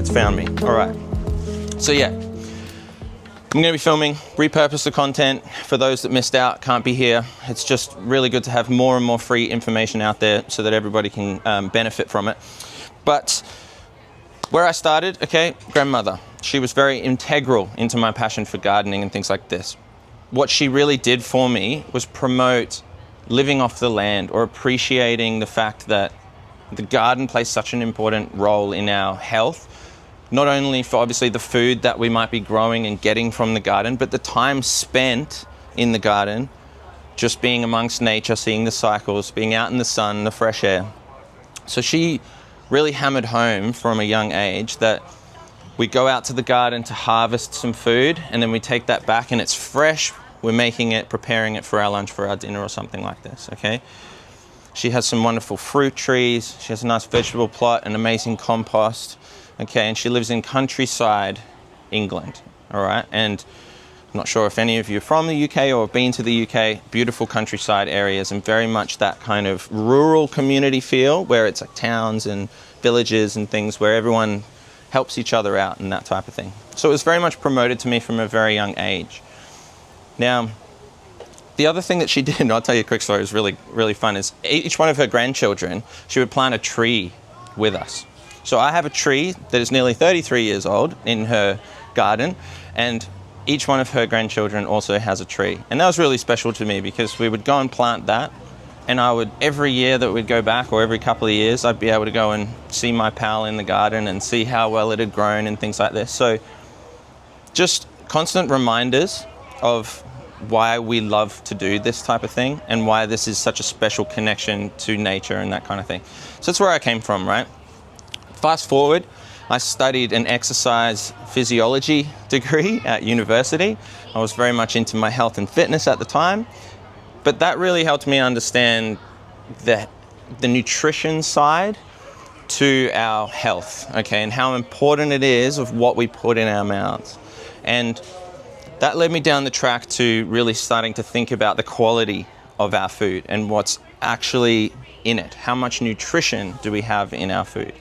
it's found me. All right. So yeah, I'm going to be filming, repurpose the content for those that missed out, can't be here. It's just really good to have more and more free information out there so that everybody can benefit from it. But where I started, okay, grandmother, she was very integral into my passion for gardening and things like this. What she really did for me was promote living off the land, or appreciating the fact that the garden plays such an important role in our health, not only for obviously the food that we might be growing and getting from the garden, but the time spent in the garden, just being amongst nature, seeing the cycles, being out in the sun, the fresh air. So she really hammered home from a young age that we go out to the garden to harvest some food, and then we take that back and it's fresh. We're making it, preparing it for our lunch, for our dinner, or something like this, okay? She has some wonderful fruit trees. She has a nice vegetable plot, an amazing compost, okay? And she lives in countryside England, all right? And I'm not sure if any of you are from the UK or have been to the UK, beautiful countryside areas, and very much that kind of rural community feel where it's like towns and villages and things where everyone helps each other out and that type of thing. So it was very much promoted to me from a very young age. Now, the other thing that she did, and I'll tell you a quick story, it was really, really fun, is each one of her grandchildren, she would plant a tree with us. So I have a tree that is nearly 33 years old in her garden, and each one of her grandchildren also has a tree. And that was really special to me because we would go and plant that, and I would, every year that we'd go back, or every couple of years, I'd be able to go and see my pal in the garden and see how well it had grown and things like this. So just constant reminders of why we love to do this type of thing and why this is such a special connection to nature and that kind of thing. So that's where I came from, right? Fast forward, I studied an exercise physiology degree at university. I was very much into my health and fitness at the time, but that really helped me understand the nutrition side to our health, okay, and how important it is of what we put in our mouths. And that led me down the track to really starting to think about the quality of our food and what's actually in it. How much nutrition do we have in our food?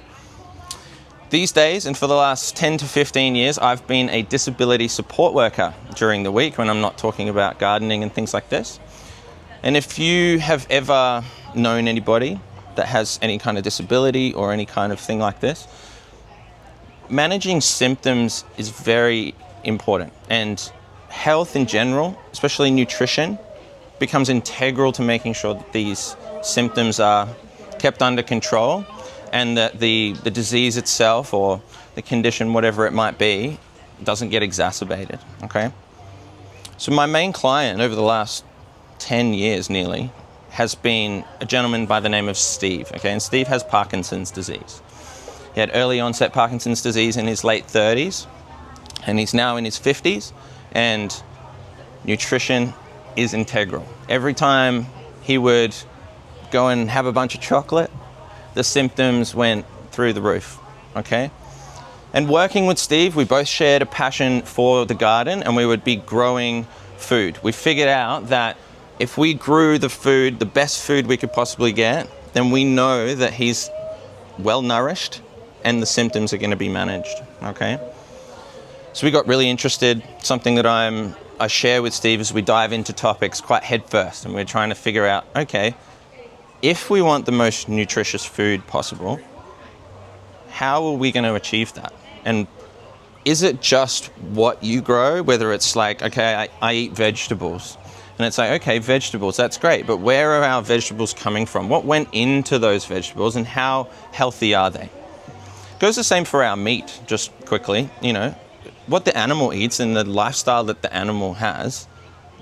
These days, and for the last 10 to 15 years, I've been a disability support worker during the week when I'm not talking about gardening and things like this. And if you have ever known anybody that has any kind of disability or any kind of thing like this, managing symptoms is very important. And health in general, especially nutrition, becomes integral to making sure that these symptoms are kept under control and that the disease itself or the condition, whatever it might be, doesn't get exacerbated, okay? So my main client over the last 10 years nearly has been a gentleman by the name of Steve, okay? And Steve has Parkinson's disease. He had early onset Parkinson's disease in his late 30s, and he's now in his 50s. And nutrition is integral. Every time he would go and have a bunch of chocolate, the symptoms went through the roof, okay? And working with Steve, we both shared a passion for the garden, and we would be growing food. We figured out that if we grew the food, the best food we could possibly get, then we know that he's well nourished and the symptoms are going to be managed, okay? So we got really interested, something that I share with Steve as we dive into topics quite headfirst, and we're trying to figure out, okay, if we want the most nutritious food possible, how are we going to achieve that? And is it just what you grow, whether it's like, okay, I eat vegetables, and it's like, okay, vegetables, that's great, but where are our vegetables coming from? What went into those vegetables and how healthy are they? It goes the same for our meat, just quickly, you know. What the animal eats and the lifestyle that the animal has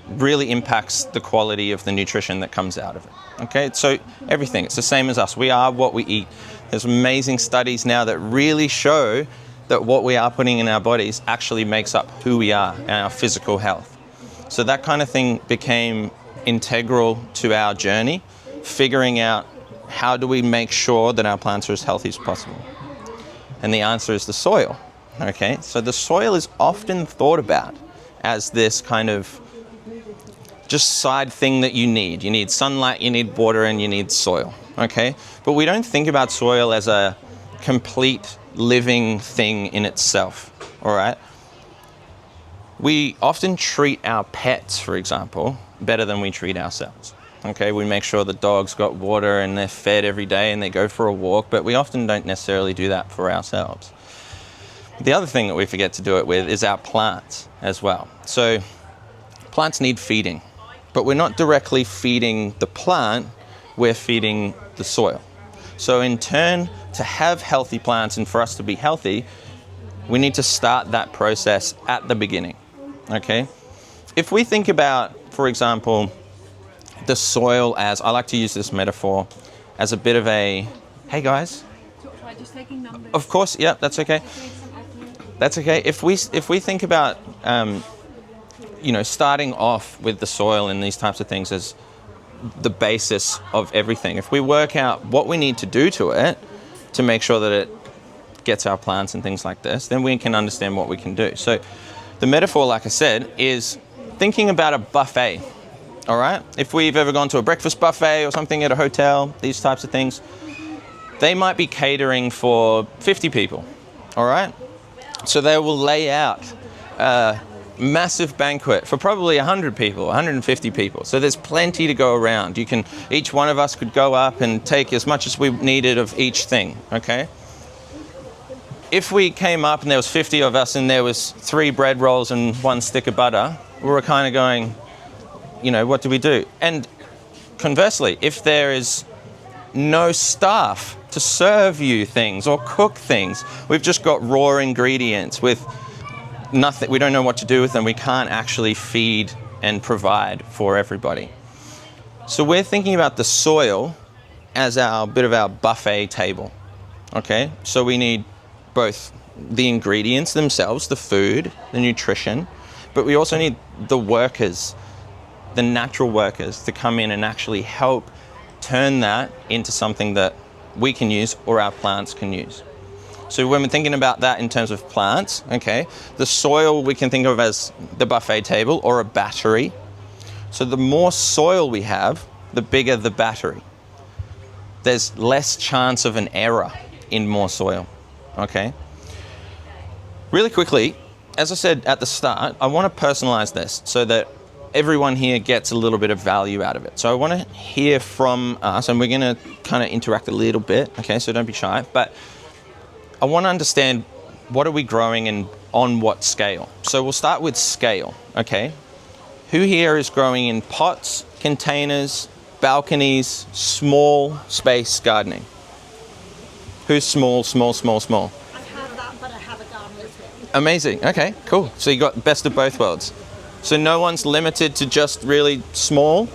really impacts the quality of the nutrition that comes out of it. Okay, so everything, it's the same as us. We are what we eat. There's amazing studies now that really show that what we are putting in our bodies actually makes up who we are and our physical health. So that kind of thing became integral to our journey, figuring out how do we make sure that our plants are as healthy as possible. And the answer is the soil. Okay, so the soil is often thought about as this kind of just side thing that you need. You need sunlight, you need water, and you need soil, okay? But we don't think about soil as a complete living thing in itself, all right? We often treat our pets, for example, better than we treat ourselves. Okay, we make sure the dog's got water and they're fed every day and they go for a walk, but we often don't necessarily do that for ourselves. The other thing that we forget to do it with is our plants as well. So plants need feeding, but we're not directly feeding the plant, we're feeding the soil. So in turn, to have healthy plants and for us to be healthy, we need to start that process at the beginning, okay? If we think about, for example, the soil as, I like to use this metaphor, as a bit of a, hey guys. Just taking numbers. Of course, yeah, that's okay. That's okay. If we think about, starting off with the soil and these types of things as the basis of everything, if we work out what we need to do to it to make sure that it gets our plants and things like this, then we can understand what we can do. So the metaphor, like I said, is thinking about a buffet. All right, if we've ever gone to a breakfast buffet or something at a hotel, these types of things, they might be catering for 50 people, all right? So they will lay out a massive banquet for probably 100 people, 150 people. So there's plenty to go around. Each one of us could go up and take as much as we needed of each thing, okay? If we came up and there was 50 of us and there was 3 bread rolls and 1 stick of butter, we were kind of going, what do we do? And conversely, if there is no staff to serve you things or cook things, we've just got raw ingredients with nothing, we don't know what to do with them, we can't actually feed and provide for everybody. So we're thinking about the soil as our bit of our buffet table, okay? So we need both the ingredients themselves, the food, the nutrition, but we also need the workers, the natural workers to come in and actually help turn that into something that we can use or our plants can use. So when we're thinking about that in terms of plants, okay, the soil we can think of as the buffet table or a battery. So the more soil we have, the bigger the battery. There's less chance of an error in more soil, okay? Really quickly, as I said at the start, I want to personalize this so that everyone here gets a little bit of value out of it. So I want to hear from us, and we're going to kind of interact a little bit, okay, so don't be shy, but I want to understand what are we growing and on what scale. So we'll start with scale, okay? Who here is growing in pots, containers, balconies, small space gardening? Who's small? I have that, but I have a garden with it. Amazing, okay, cool. So you got best of both worlds. So no one's limited to just really small?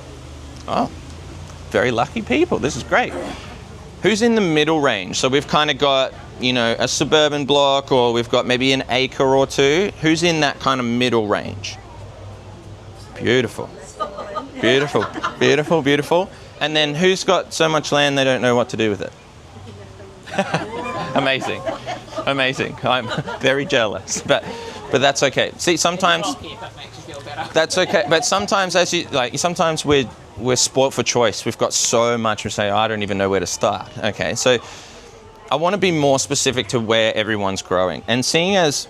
Oh, very lucky people. This is great. Who's in the middle range? So we've kind of got, a suburban block, or we've got maybe an acre or 2. Who's in that kind of middle range? Beautiful. Beautiful, beautiful, beautiful. And then who's got so much land they don't know what to do with it? Amazing. Amazing. I'm very jealous. But that's okay. See, sometimes that's okay. But sometimes, sometimes we're sport for choice. We've got so much. We say, I don't even know where to start. Okay, so I want to be more specific to where everyone's growing. And seeing as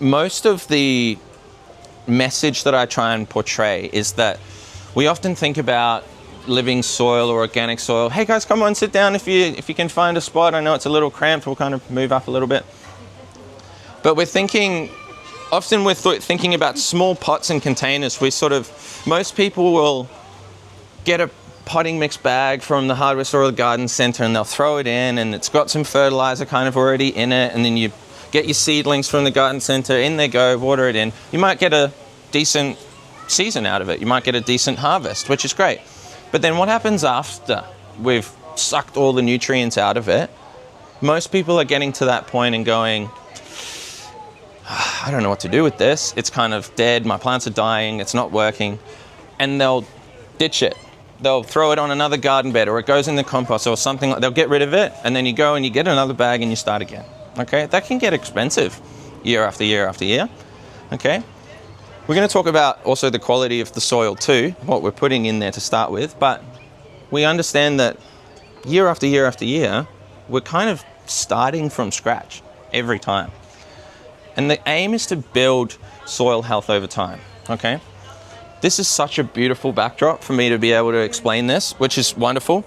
most of the message that I try and portray is that we often think about living soil or organic soil. Hey guys, come on, sit down if you can find a spot. I know it's a little cramped. We'll kind of move up a little bit. But we're thinking about small pots and containers. Most people will get a potting mix bag from the hardware store or the garden center and they'll throw it in and it's got some fertilizer kind of already in it, and then you get your seedlings from the garden center, in they go, water it in. You might get a decent season out of it. You might get a decent harvest, which is great. But then what happens after we've sucked all the nutrients out of it? Most people are getting to that point and going, I don't know what to do with this. It's kind of dead. My plants are dying. It's not working. And they'll ditch it. They'll throw it on another garden bed, or it goes in the compost or something. They'll get rid of it, and then you go and you get another bag and you start again. Okay, that can get expensive year after year after year. Okay, we're going to talk about also the quality of the soil too, what we're putting in there to start with. But we understand that year after year after year, we're kind of starting from scratch every time. And the aim is to build soil health over time, okay? This is such a beautiful backdrop for me to be able to explain this, which is wonderful.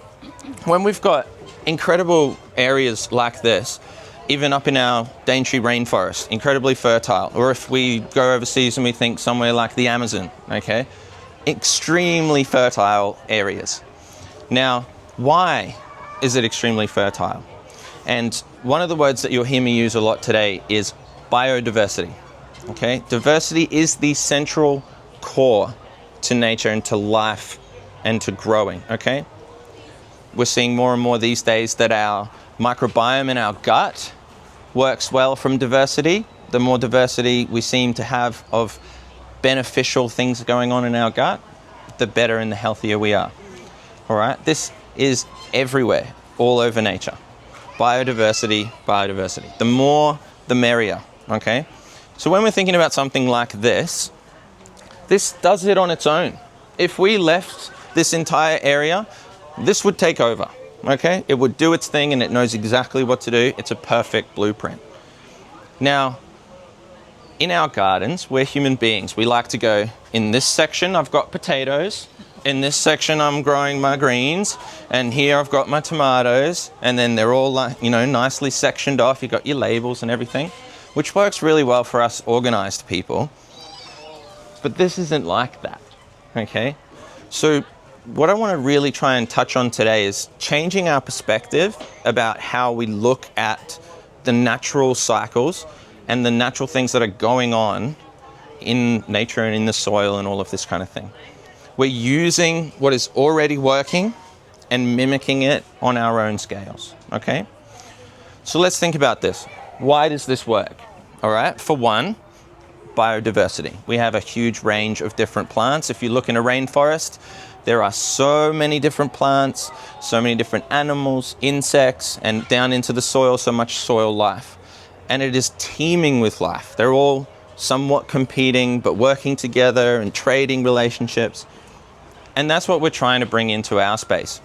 When we've got incredible areas like this, even up in our Daintree rainforest, incredibly fertile, or if we go overseas and we think somewhere like the Amazon, okay? Extremely fertile areas. Now, why is it extremely fertile? And one of the words that you'll hear me use a lot today is biodiversity, okay? Diversity is the central core to nature and to life and to growing, okay? We're seeing more and more these days that our microbiome in our gut works well from diversity. The more diversity we seem to have of beneficial things going on in our gut, the better and the healthier we are. All right, this is everywhere, all over nature. Biodiversity, biodiversity. The more, the merrier, okay? So when we're thinking about something like this does it on its own. If we left this entire area, this would take over, okay? It would do its thing and it knows exactly what to do. It's a perfect blueprint. Now, in our gardens, we're human beings. We like to go, in this section, I've got potatoes. In this section, I'm growing my greens. And here I've got my tomatoes. And then they're all, like, you know, nicely sectioned off. You've got your labels and everything, which works really well for us organized people. But this isn't like that, okay? So what I want to really try and touch on today is changing our perspective about how we look at the natural cycles and the natural things that are going on in nature and in the soil and all of this kind of thing. We're using what is already working and mimicking it on our own scales, okay? So let's think about this. Why does this work? All right, for one, biodiversity. We have a huge range of different plants. If you look in a rainforest, there are so many different plants, so many different animals, insects, and down into the soil, so much soil life. And it is teeming with life. They're all somewhat competing, but working together and trading relationships. And that's what we're trying to bring into our space.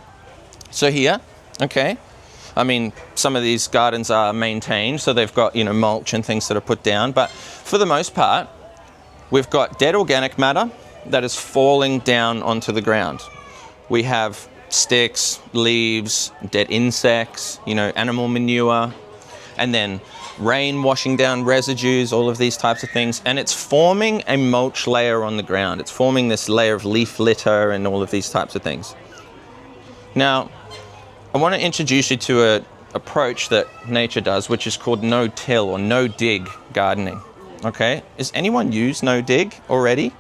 So here, okay, I mean, some of these gardens are maintained, so they've got, you know, mulch and things that are put down. But for the most part, we've got dead organic matter that is falling down onto the ground. We have sticks, leaves, dead insects, you know, animal manure, and then rain washing down residues, all of these types of things. And it's forming a mulch layer on the ground. It's forming this layer of leaf litter and all of these types of things. Now, I want to introduce you to an approach that nature does, which is called no-till or no-dig gardening, okay? Has anyone used no-dig already?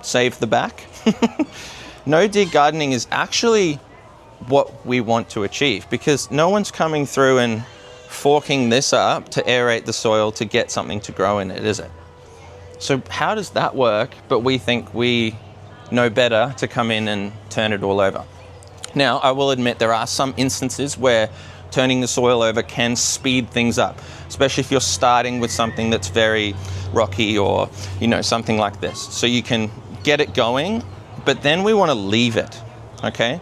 Save the back. No-dig gardening is actually what we want to achieve because no one's coming through and forking this up to aerate the soil to get something to grow in it, is it? So how does that work? But we think we know better to come in and turn it all over. Now, I will admit there are some instances where turning the soil over can speed things up, especially if you're starting with something that's very rocky or, you know, something like this. So you can get it going, but then we want to leave it, okay?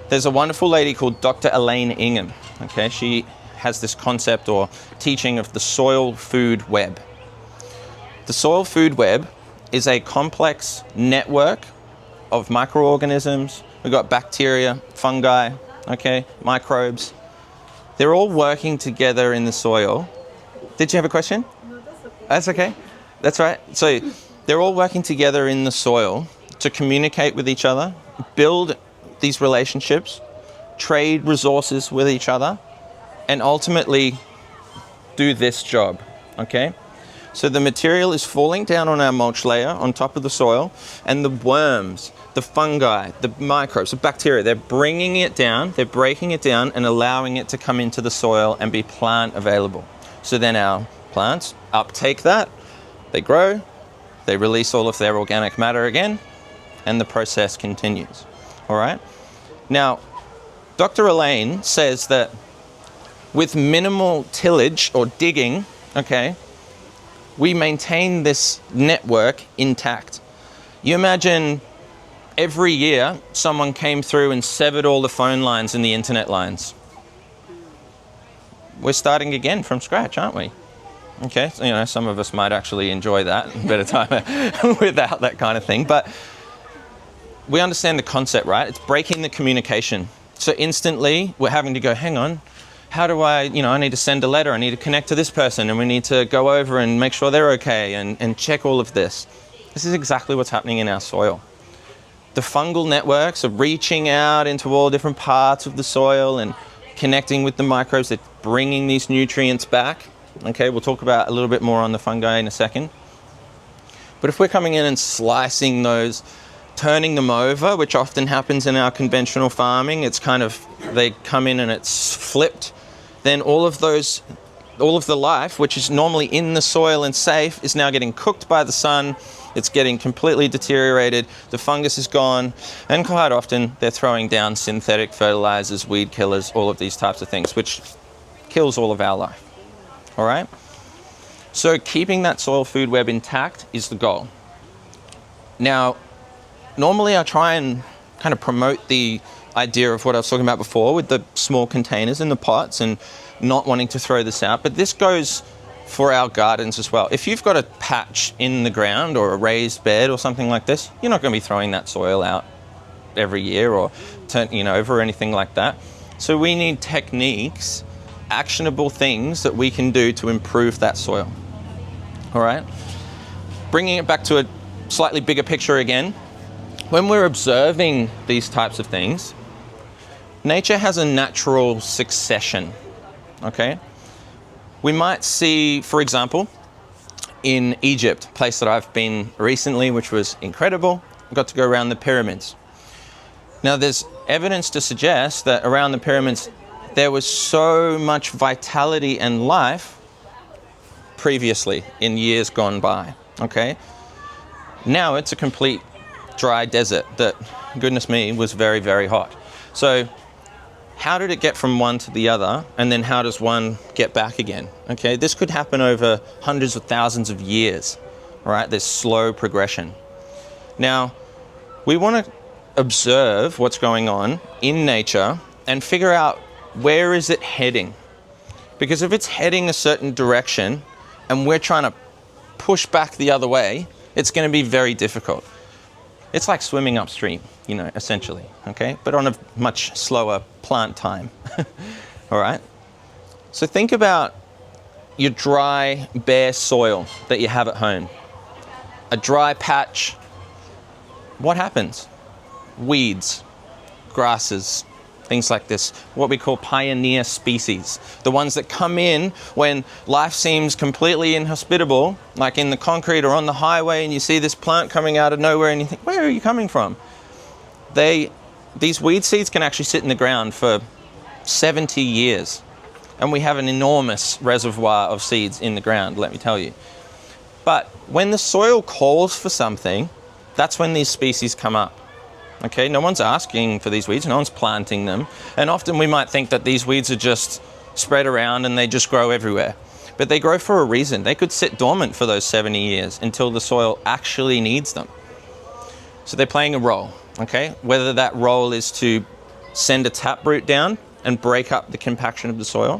There's a wonderful lady called Dr. Elaine Ingham, okay? She has this concept or teaching of the soil food web. The soil food web is a complex network of microorganisms. We've got bacteria, fungi, okay, microbes. They're all working together in the soil. Did you have a question? No, that's okay. That's okay. That's right. So they're all working together in the soil to communicate with each other, build these relationships, trade resources with each other, and ultimately do this job, okay? So the material is falling down on our mulch layer on top of the soil, and the worms, the fungi, the microbes, the bacteria, they're bringing it down, they're breaking it down and allowing it to come into the soil and be plant available. So then our plants uptake that, they grow, they release all of their organic matter again, and the process continues, all right? Now, Dr. Elaine says that with minimal tillage or digging, okay, we maintain this network intact. You imagine every year someone came through and severed all the phone lines and the internet lines. we're starting again from scratch, aren't we? Okay, so, some of us might actually enjoy that, a better time without that kind of thing. But we understand the concept, right? It's breaking the communication. So instantly, we're having to go, hang on, how do I need to send a letter, I need to connect to this person, and we need to go over and make sure they're okay and check all of this. This is exactly what's happening in our soil. The fungal networks are reaching out into all different parts of the soil and connecting with the microbes. They're bringing these nutrients back. Okay, we'll talk about a little bit more on the fungi in a second. But if we're coming in and slicing those, turning them over, which often happens in our conventional farming, it's kind of, they come in and it's flipped, then all of the life, which is normally in the soil and safe, is now getting cooked by the sun. It's getting completely deteriorated, the fungus is gone, and quite often they're throwing down synthetic fertilizers, weed killers, all of these types of things, which kills all of our life. All right? So keeping that soil food web intact is the goal. Now, normally I try and kind of promote the idea of what I was talking about before with the small containers and the pots and not wanting to throw this out, but this goes for our gardens as well. If you've got a patch in the ground or a raised bed or something like this, you're not going to be throwing that soil out every year or turning over or anything like that. So we need techniques, actionable things that we can do to improve that soil. All right? Bringing it back to a slightly bigger picture again, when we're observing these types of things, nature has a natural succession, okay? We might see, for example, in Egypt, a place that I've been recently, which was incredible, I got to go around the pyramids. Now, there's evidence to suggest that around the pyramids, there was so much vitality and life previously in years gone by, okay? Now it's a complete dry desert that, goodness me, was very, very hot. So how did it get from one to the other, and then how does one get back again? Okay, this could happen over hundreds of thousands of years, all right? There's slow progression. Now, we want to observe what's going on in nature and figure out where is it heading. Because if it's heading a certain direction and we're trying to push back the other way, it's going to be very difficult. It's like swimming upstream, essentially, okay? But on a much slower plant time, all right? So think about your dry, bare soil that you have at home. A dry patch, what happens? Weeds, grasses, things like this, what we call pioneer species. The ones that come in when life seems completely inhospitable, like in the concrete or on the highway, and you see this plant coming out of nowhere and you think, where are you coming from? These weed seeds can actually sit in the ground for 70 years. And we have an enormous reservoir of seeds in the ground, let me tell you. But when the soil calls for something, that's when these species come up. Okay, no one's asking for these weeds, no one's planting them. And often we might think that these weeds are just spread around and they just grow everywhere. But they grow for a reason. They could sit dormant for those 70 years until the soil actually needs them. So they're playing a role, okay? Whether that role is to send a taproot down and break up the compaction of the soil,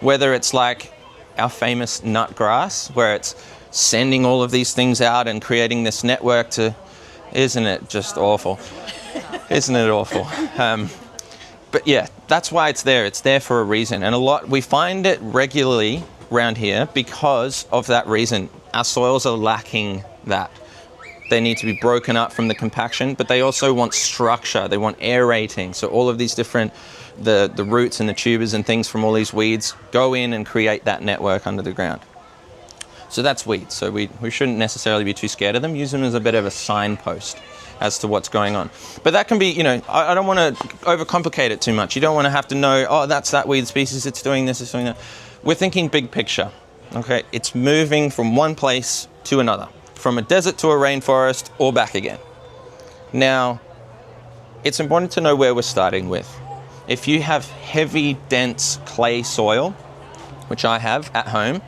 whether it's like our famous nut grass, where it's sending all of these things out and creating this network to, isn't it just awful? Isn't it awful? But yeah, that's why it's there. It's there for a reason. And we find it regularly around here because of that reason. Our soils are lacking that. They need to be broken up from the compaction, but they also want structure. They want aerating. So all of these different, the roots and the tubers and things from all these weeds go in and create that network under the ground. So that's weeds. So we shouldn't necessarily be too scared of them. Use them as a bit of a signpost as to what's going on. But that can be, I don't want to overcomplicate it too much. You don't want to have to know, oh, that's that weed species, it's doing this, it's doing that. We're thinking big picture, okay? It's moving from one place to another, from a desert to a rainforest or back again. Now, it's important to know where we're starting with. If you have heavy, dense clay soil, which I have at home,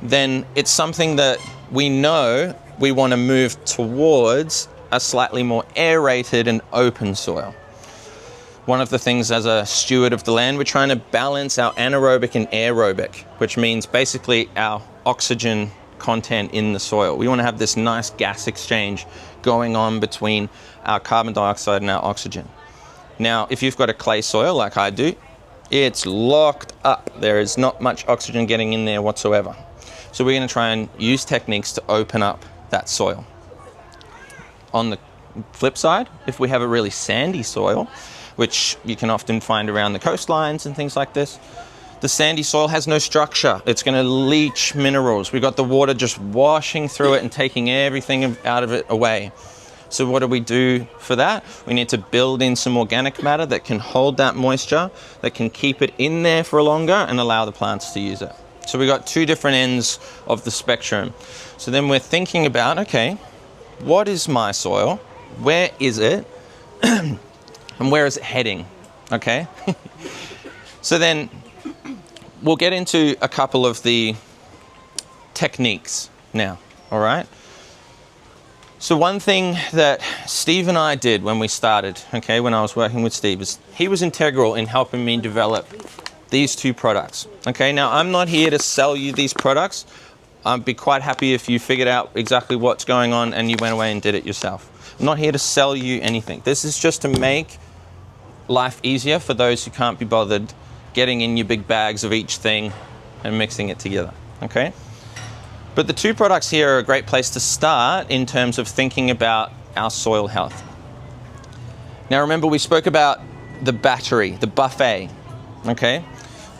then it's something that we know we want to move towards a slightly more aerated and open soil. one of the things as a steward of the land, we're trying to balance our anaerobic and aerobic, which means basically our oxygen content in the soil. We want to have this nice gas exchange going on between our carbon dioxide and our oxygen. Now, if you've got a clay soil like I do, it's locked up. There is not much oxygen getting in there whatsoever. So we're going to try and use techniques to open up that soil. On the flip side, if we have a really sandy soil, which you can often find around the coastlines and things like this, the sandy soil has no structure. It's going to leach minerals. We've got the water just washing through it and taking everything out of it away. So what do we do for that? We need to build in some organic matter that can hold that moisture, that can keep it in there for longer and allow the plants to use it. So we've got two different ends of the spectrum. So then we're thinking about, okay, what is my soil? Where is it? And where is it heading? Okay. So then we'll get into a couple of the techniques now, all right? So one thing that Steve and I did when we started, okay, when I was working with Steve, is he was integral in helping me develop these two products. Okay, now I'm not here to sell you these products. I'd be quite happy if you figured out exactly what's going on and you went away and did it yourself. I'm not here to sell you anything. This is just to make life easier for those who can't be bothered getting in your big bags of each thing and mixing it together, okay? But the two products here are a great place to start in terms of thinking about our soil health. Now remember, we spoke about the battery, the buffet, okay?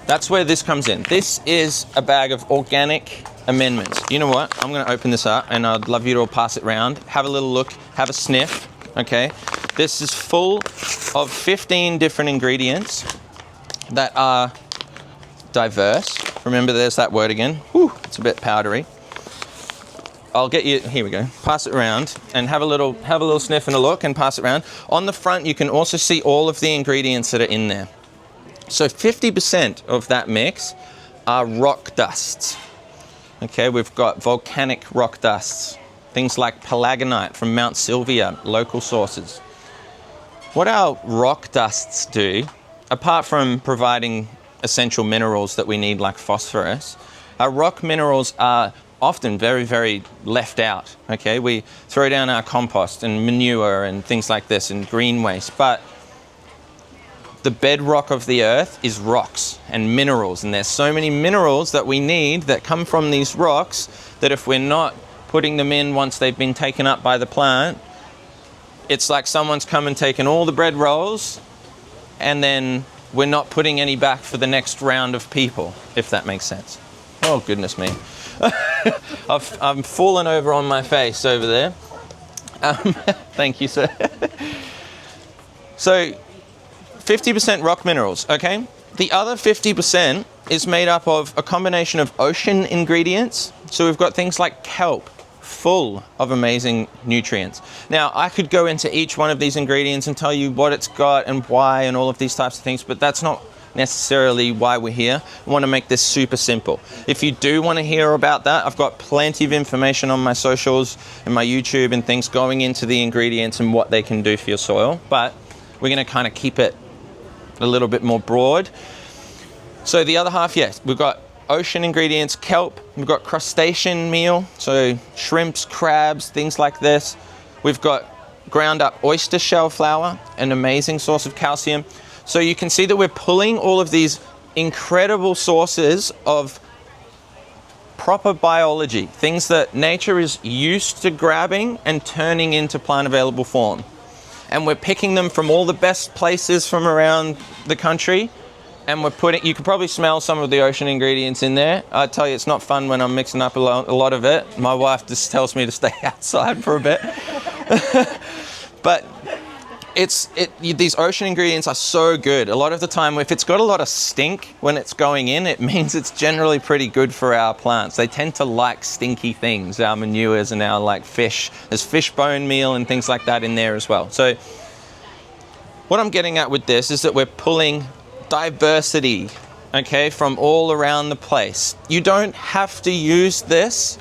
That's where this comes in. This is a bag of organic amendments. You know what? I'm gonna open this up and I'd love you to all pass it around. Have a little look, have a sniff, okay? This is full of 15 different ingredients that are diverse. Remember, there's that word again. Whew, it's a bit powdery. I'll get you, here we go, pass it around and have a little sniff and a look and pass it around. On the front, you can also see all of the ingredients that are in there. So 50% of that mix are rock dusts. Okay, we've got volcanic rock dusts, things like palagonite from Mount Sylvia, local sources. What our rock dusts do, apart from providing essential minerals that we need like phosphorus, our rock minerals are often very, very left out, okay? We throw down our compost and manure and things like this and green waste, but the bedrock of the earth is rocks and minerals, and there's so many minerals that we need that come from these rocks that if we're not putting them in once they've been taken up by the plant, it's like someone's come and taken all the bread rolls and then we're not putting any back for the next round of people, if that makes sense. Oh, goodness me. I'm falling over on my face over there. Thank you, sir. So 50% rock minerals, okay? The other 50% is made up of a combination of ocean ingredients. So we've got things like kelp, full of amazing nutrients. Now, I could go into each one of these ingredients and tell you what it's got and why and all of these types of things, but that's not necessarily why we're here. I want to make this super simple. If you do want to hear about that, I've got plenty of information on my socials and my YouTube and things going into the ingredients and what they can do for your soil, but we're going to kind of keep it a little bit more broad. So the other half, yes, we've got ocean ingredients, kelp, we've got crustacean meal, so shrimps, crabs, things like this. We've got ground up oyster shell flour, an amazing source of calcium. So you can see that we're pulling all of these incredible sources of proper biology, things that nature is used to grabbing and turning into plant available form. And we're picking them from all the best places from around the country, and we're putting, you can probably smell some of the ocean ingredients in there. I tell you, it's not fun when I'm mixing up a lot of it. My wife just tells me to stay outside for a bit. But these ocean ingredients are so good. A lot of the time, if it's got a lot of stink when it's going in, it means it's generally pretty good for our plants. They tend to like stinky things, our manures and our like fish. There's fish bone meal and things like that in there as well. So what I'm getting at with this is that we're pulling diversity, okay, from all around the place. You don't have to use this,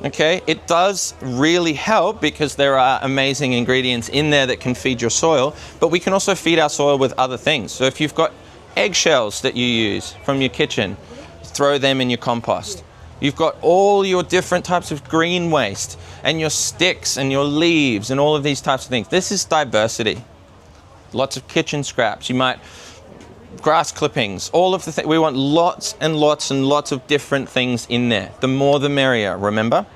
okay? It it does really help because there are amazing ingredients in there that can feed your soil, but we can also feed our soil with other things. So if you've got eggshells that you use from your kitchen, throw them in your compost. You've got all your different types of green waste and your sticks and your leaves and all of these types of things. This is diversity. Lots of kitchen scraps. You might, grass clippings, all of the things. We want lots and lots and lots of different things in there. The more the merrier, remember?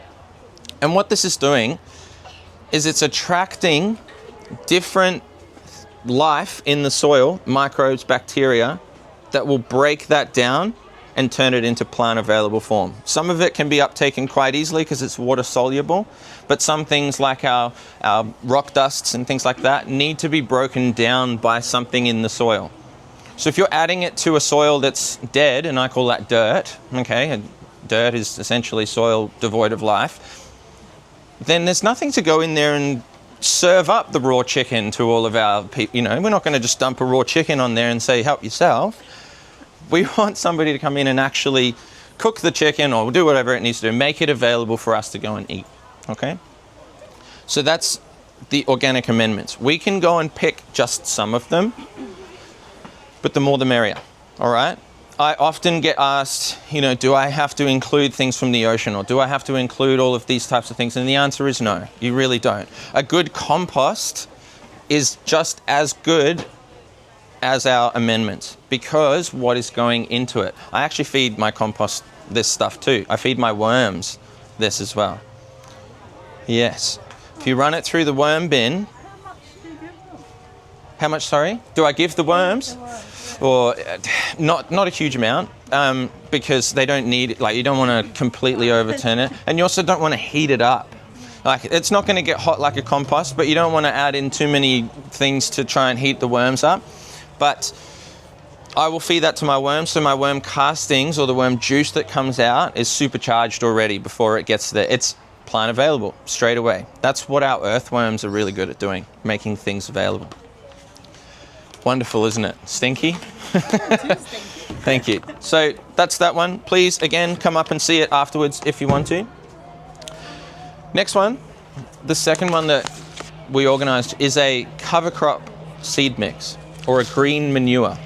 And what this is doing is it's attracting different life in the soil, microbes, bacteria, that will break that down and turn it into plant available form. Some of it can be uptaken quite easily because it's water soluble, but some things like our rock dusts and things like that need to be broken down by something in the soil. So if you're adding it to a soil that's dead, and I call that dirt, okay, and dirt is essentially soil devoid of life, then there's nothing to go in there and serve up the raw chicken to all of our people. You know, we're not going to just dump a raw chicken on there and say, help yourself. We want somebody to come in and actually cook the chicken or do whatever it needs to do, make it available for us to go and eat, okay? So that's the organic amendments. We can go and pick just some of them, but the more the merrier, all right? I often get asked, you know, do I have to include things from the ocean or do I have to include all of these types of things? And the answer is no, you really don't. A good compost is just as good as our amendments because what is going into it. I actually feed my compost this stuff too. I feed my worms this as well. Yes. If you run it through the worm bin, how much, sorry? Do I give the worms? Or not a huge amount because they don't need it. Like, you don't want to completely overturn it, and you also don't want to heat it up. Like, it's not going to get hot like a compost, but you don't want to add in too many things to try and heat the worms up. But I will feed that to my worms, so my worm castings or the worm juice that comes out is supercharged already before it gets there. It's plant available straight away. That's what our earthworms are really good at doing, making things available. Wonderful, isn't it? Stinky? Thank you. So that's that one. Please, again, come up and see it afterwards if you want to. Next one, the second one that we organised is a cover crop seed mix or a green manure.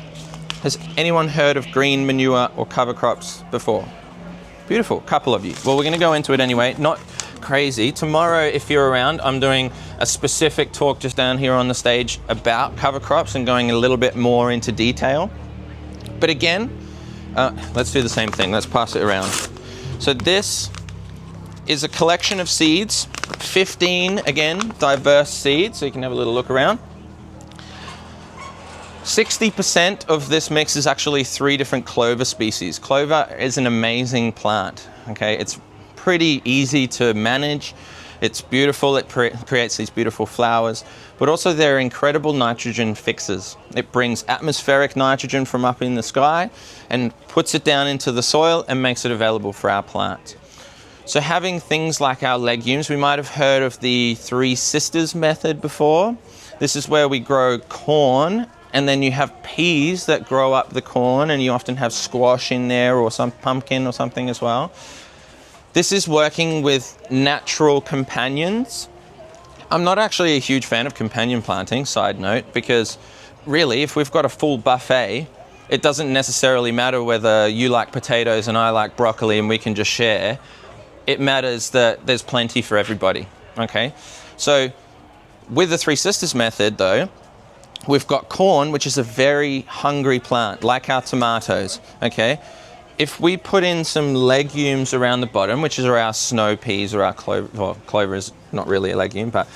Has anyone heard of green manure or cover crops before? Beautiful, couple of you. Well, we're going to go into it anyway. Not crazy. Tomorrow, if you're around, I'm doing a specific talk just down here on the stage about cover crops and going a little bit more into detail. But again, let's do the same thing. Let's pass it around. So this is a collection of seeds, 15, again, diverse seeds, so you can have a little look around. 60% of this mix is actually 3 different clover species. Clover is an amazing plant, okay? It's pretty easy to manage. It's beautiful. It creates these beautiful flowers, but also they're incredible nitrogen fixers. It brings atmospheric nitrogen from up in the sky and puts it down into the soil and makes it available for our plants. So having things like our legumes, we might have heard of the 3 sisters method before. This is where we grow corn and then you have peas that grow up the corn, and you often have squash in there or some pumpkin or something as well. This is working with natural companions. I'm not actually a huge fan of companion planting, side note, because really, if we've got a full buffet, it doesn't necessarily matter whether you like potatoes and I like broccoli and we can just share. It matters that there's plenty for everybody, okay? So with the 3 sisters method though, we've got corn, which is a very hungry plant, like our tomatoes, okay? If we put in some legumes around the bottom, which is our snow peas or our clover, well, clover is not really a legume, but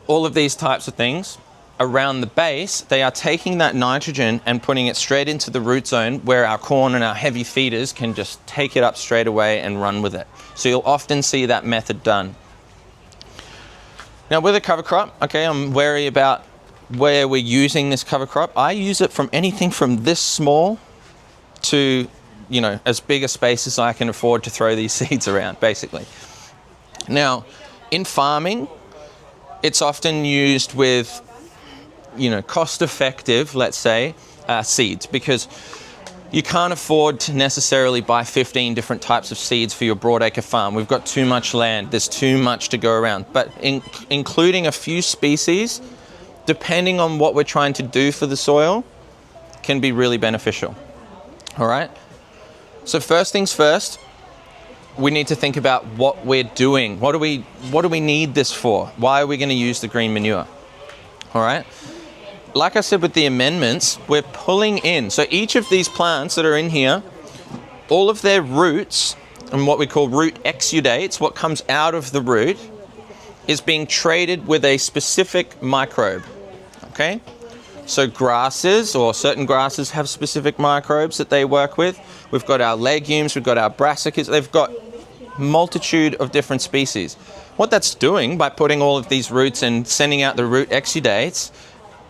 all of these types of things around the base, they are taking that nitrogen and putting it straight into the root zone where our corn and our heavy feeders can just take it up straight away and run with it. So you'll often see that method done. Now with a cover crop, okay, I'm wary about where we're using this cover crop. I use it from anything from this small to, you know, as big a space as I can afford to throw these seeds around, basically. Now, in farming, it's often used with, you know, cost-effective, let's say, seeds, because You can't afford to necessarily buy 15 different types of seeds for your broadacre farm. We've got too much land, there's too much to go around. But including a few species, depending on what we're trying to do for the soil, can be really beneficial. All right? So first things first, we need to think about what we're doing. What do we need this for? Why are we going to use the green manure? All right? Like I said with the amendments, we're pulling in. So each of these plants that are in here, all of their roots and what we call root exudates, what comes out of the root, is being traded with a specific microbe. Okay? So grasses, or certain grasses, have specific microbes that they work with. We've got our legumes, we've got our brassicas, they've got multitude of different species. What that's doing by putting all of these roots and sending out the root exudates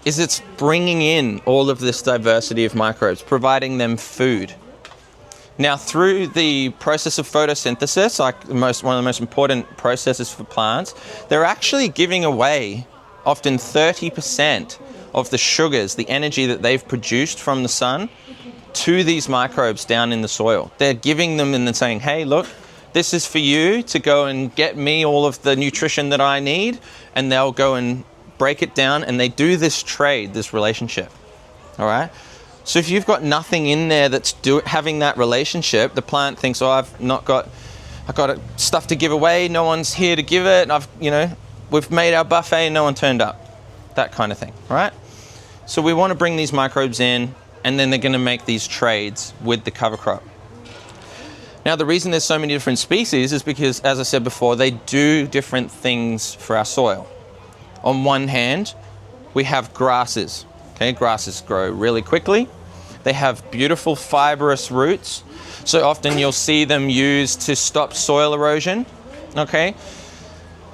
is it's bringing in all of this diversity of microbes, providing them food. Now, through the process of photosynthesis, like one of the most important processes for plants, they're actually giving away often 30% of the sugars, the energy that they've produced from the sun, to these microbes down in the soil. They're giving them and then saying, hey, look, this is for you to go and get me all of the nutrition that I need, and they'll go and break it down, and they do this trade, this relationship. All right? So if you've got nothing in there that's having that relationship, the plant thinks, oh, I've got stuff to give away, no one's here to give it, we've made our buffet and no one turned up. That kind of thing, all right? So we want to bring these microbes in, and then they're going to make these trades with the cover crop. Now, the reason there's so many different species is because, as I said before, they do different things for our soil. On one hand, we have grasses. Okay, grasses grow really quickly. They have beautiful fibrous roots. So often you'll see them used to stop soil erosion. Okay,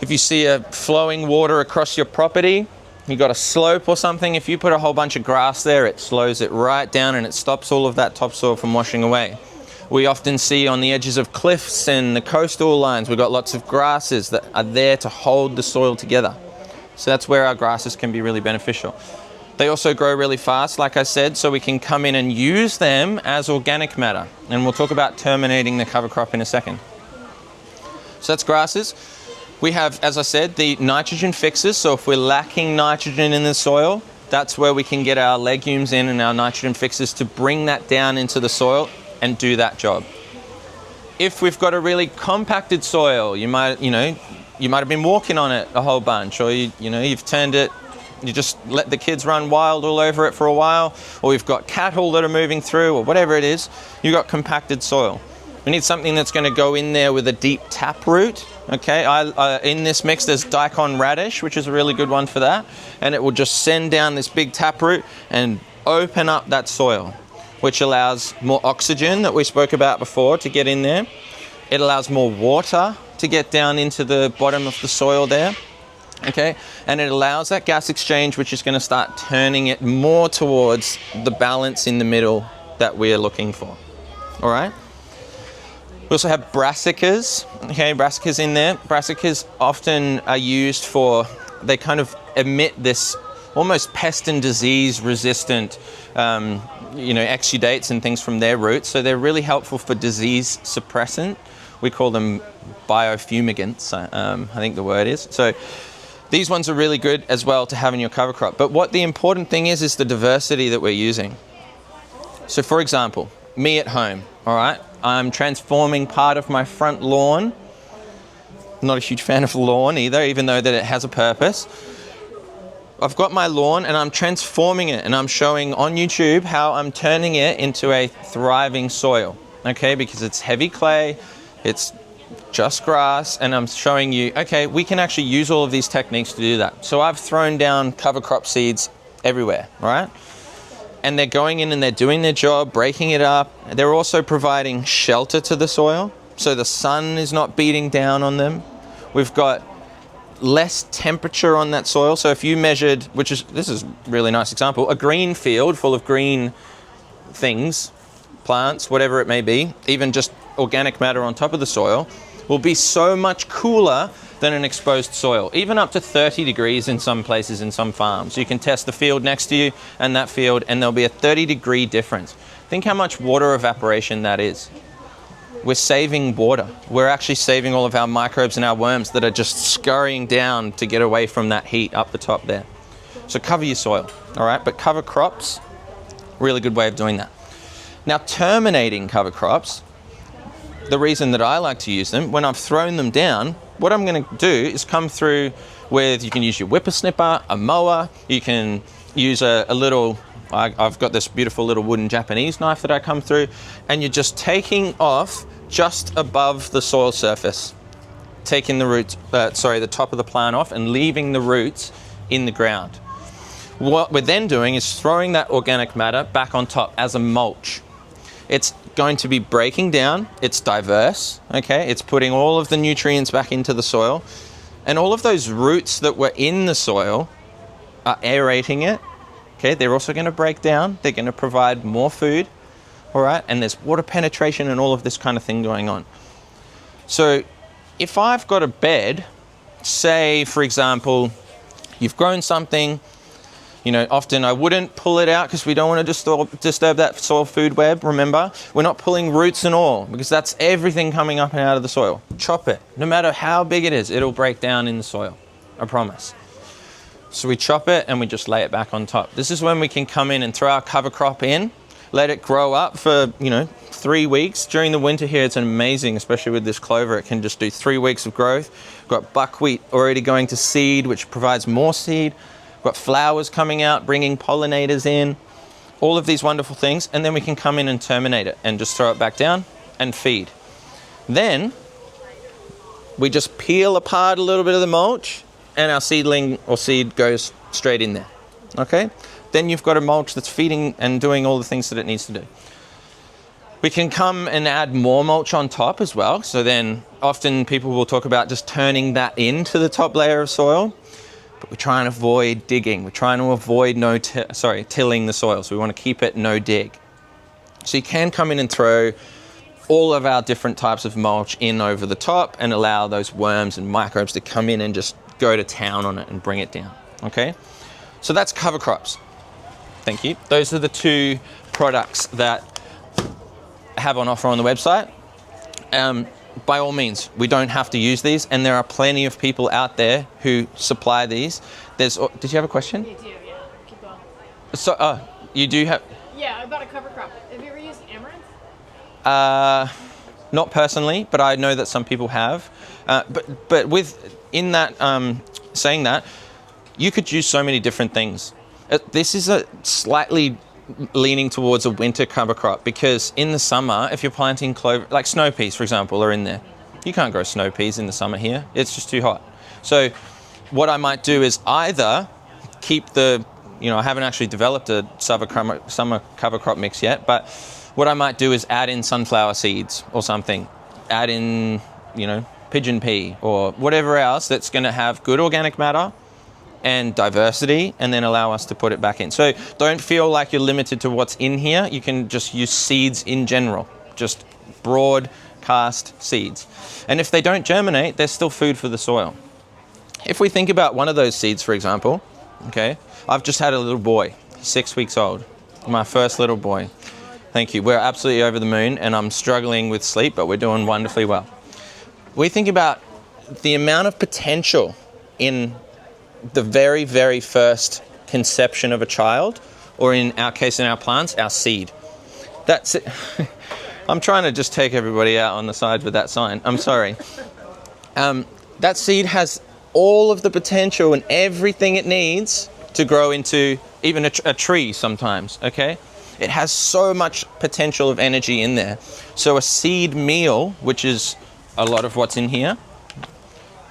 if you see a flowing water across your property, you got a slope or something, if you put a whole bunch of grass there, it slows it right down and it stops all of that topsoil from washing away. We often see on the edges of cliffs and the coastal lines, we've got lots of grasses that are there to hold the soil together. So that's where our grasses can be really beneficial. They also grow really fast, like I said, so we can come in and use them as organic matter. And we'll talk about terminating the cover crop in a second. So that's grasses. We have, as I said, the nitrogen fixers. So if we're lacking nitrogen in the soil, that's where we can get our legumes in and our nitrogen fixers to bring that down into the soil and do that job. If we've got a really compacted soil, you might have been walking on it a whole bunch, or you've turned it, you just let the kids run wild all over it for a while, or you've got cattle that are moving through, or whatever it is, you've got compacted soil. We need something that's going to go in there with a deep taproot. Okay, in this mix there's daikon radish, which is a really good one for that, and it will just send down this big taproot and open up that soil, which allows more oxygen that we spoke about before to get in there. It allows more water to get down into the bottom of the soil there, okay? And it allows that gas exchange, which is going to start turning it more towards the balance in the middle that we're looking for, all right? We also have brassicas, okay, brassicas in there. Brassicas often are used they kind of emit this almost pest and disease resistant exudates and things from their roots. So they're really helpful for disease suppressant. We call them biofumigants, I think the word is. So these ones are really good as well to have in your cover crop. But what the important thing is the diversity that we're using. So for example, me at home, all right? I'm transforming part of my front lawn. Not a huge fan of lawn either, even though that it has a purpose. I've got my lawn and I'm transforming it, and I'm showing on YouTube how I'm turning it into a thriving soil, okay? Because it's heavy clay, it's just grass, and I'm showing you, okay, we can actually use all of these techniques to do that. So I've thrown down cover crop seeds everywhere, all right? And they're going in and they're doing their job, breaking it up. They're also providing shelter to the soil, so the sun is not beating down on them. We've got less temperature on that soil. So if you measured, this is a really nice example, a green field full of green things, plants, whatever it may be, even just organic matter on top of the soil, will be so much cooler than an exposed soil, even up to 30 degrees in some places, in some farms. You can test the field next to you and that field, and there'll be a 30-degree difference. Think how much water evaporation that is. We're saving water. We're actually saving all of our microbes and our worms that are just scurrying down to get away from that heat up the top there. So cover your soil, all right? But cover crops, really good way of doing that. Now, terminating cover crops, the reason that I like to use them, when I've thrown them down, what I'm going to do is come through with, you can use your whippersnipper, a mower, you can use a little, I've got this beautiful little wooden Japanese knife that I come through, and you're just taking off just above the soil surface, taking the roots, the top of the plant off and leaving the roots in the ground. What we're then doing is throwing that organic matter back on top as a mulch. It's going to be breaking down, it's diverse, okay? It's putting all of the nutrients back into the soil, and all of those roots that were in the soil are aerating it, okay? They're also going to break down, they're going to provide more food, all right? And there's water penetration and all of this kind of thing going on. So if I've got a bed, say, for example, you've grown something, you know, often I wouldn't pull it out because we don't want to disturb that soil food web, remember? We're not pulling roots and all because that's everything coming up and out of the soil. Chop it. No matter how big it is, it'll break down in the soil, I promise. So we chop it and we just lay it back on top. This is when we can come in and throw our cover crop in, let it grow up for, 3 weeks. During the winter here, it's amazing, especially with this clover. It can just do 3 weeks of growth. We've got buckwheat already going to seed, which provides more seed. We've got flowers coming out, bringing pollinators in, all of these wonderful things. And then we can come in and terminate it and just throw it back down and feed. Then we just peel apart a little bit of the mulch and our seedling or seed goes straight in there, okay? Then you've got a mulch that's feeding and doing all the things that it needs to do. We can come and add more mulch on top as well. So then often people will talk about just turning that into the top layer of soil, but we're trying to avoid digging. We're trying to avoid tilling the soil. So we want to keep it no dig. So you can come in and throw all of our different types of mulch in over the top and allow those worms and microbes to come in and just go to town on it and bring it down, okay? So that's cover crops. Thank you. Those are the 2 products that I have on offer on the website. By all means, we don't have to use these, and there are plenty of people out there who supply these. Did you have a question? You do, yeah. Keep going. So, you do have... Yeah, about a cover crop. Have you ever used amaranth? Not personally, but I know that some people have. But in that, saying that, you could use so many different things. This is a slightly leaning towards a winter cover crop because in the summer, if you're planting clover, like snow peas, for example, are in there. You can't grow snow peas in the summer here. It's just too hot. So what I might do is either keep I haven't actually developed a summer cover crop mix yet, but what I might do is add in sunflower seeds or something. Add in, pigeon pea or whatever else that's going to have good organic matter and diversity, and then allow us to put it back in. So don't feel like you're limited to what's in here. You can just use seeds in general, just broadcast seeds. And if they don't germinate, they're still food for the soil. If we think about one of those seeds, for example, okay, I've just had a little boy, 6 weeks old, my first little boy. Thank you. We're absolutely over the moon, and I'm struggling with sleep, but we're doing wonderfully well. We think about the amount of potential in the very, very first conception of a child, or in our case, in our plants, our seed. That's it. I'm trying to just take everybody out on the side with that sign. I'm sorry. That seed has all of the potential and everything it needs to grow into even a tree sometimes, okay? It has so much potential of energy in there. So a seed meal, which is a lot of what's in here,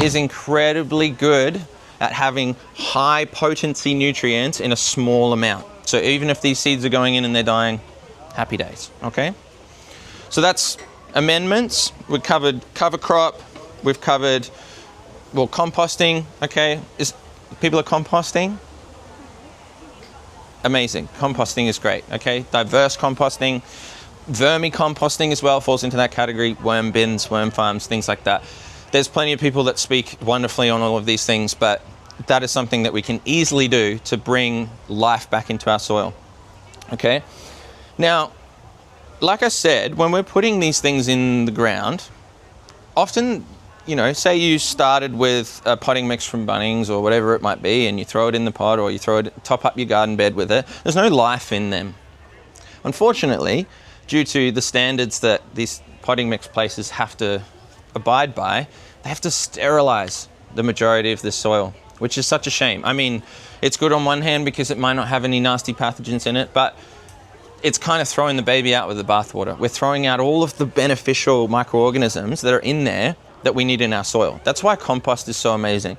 is incredibly good at having high potency nutrients in a small amount. So even if these seeds are going in and they're dying, happy days, okay? So that's amendments. We've covered cover crop. We've covered, composting, okay? People are composting? Amazing. Composting is great, okay? Diverse composting. Vermicomposting as well falls into that category. Worm bins, worm farms, things like that. There's plenty of people that speak wonderfully on all of these things, but that is something that we can easily do to bring life back into our soil, okay? Now, like I said, when we're putting these things in the ground, often, say you started with a potting mix from Bunnings or whatever it might be, and you throw it in the pot or you top up your garden bed with it, there's no life in them. Unfortunately, due to the standards that these potting mix places have to abide by, they have to sterilize the majority of this soil, which is such a shame. I mean, it's good on one hand because it might not have any nasty pathogens in it, but it's kind of throwing the baby out with the bathwater. We're throwing out all of the beneficial microorganisms that are in there that we need in our soil. That's why compost is so amazing.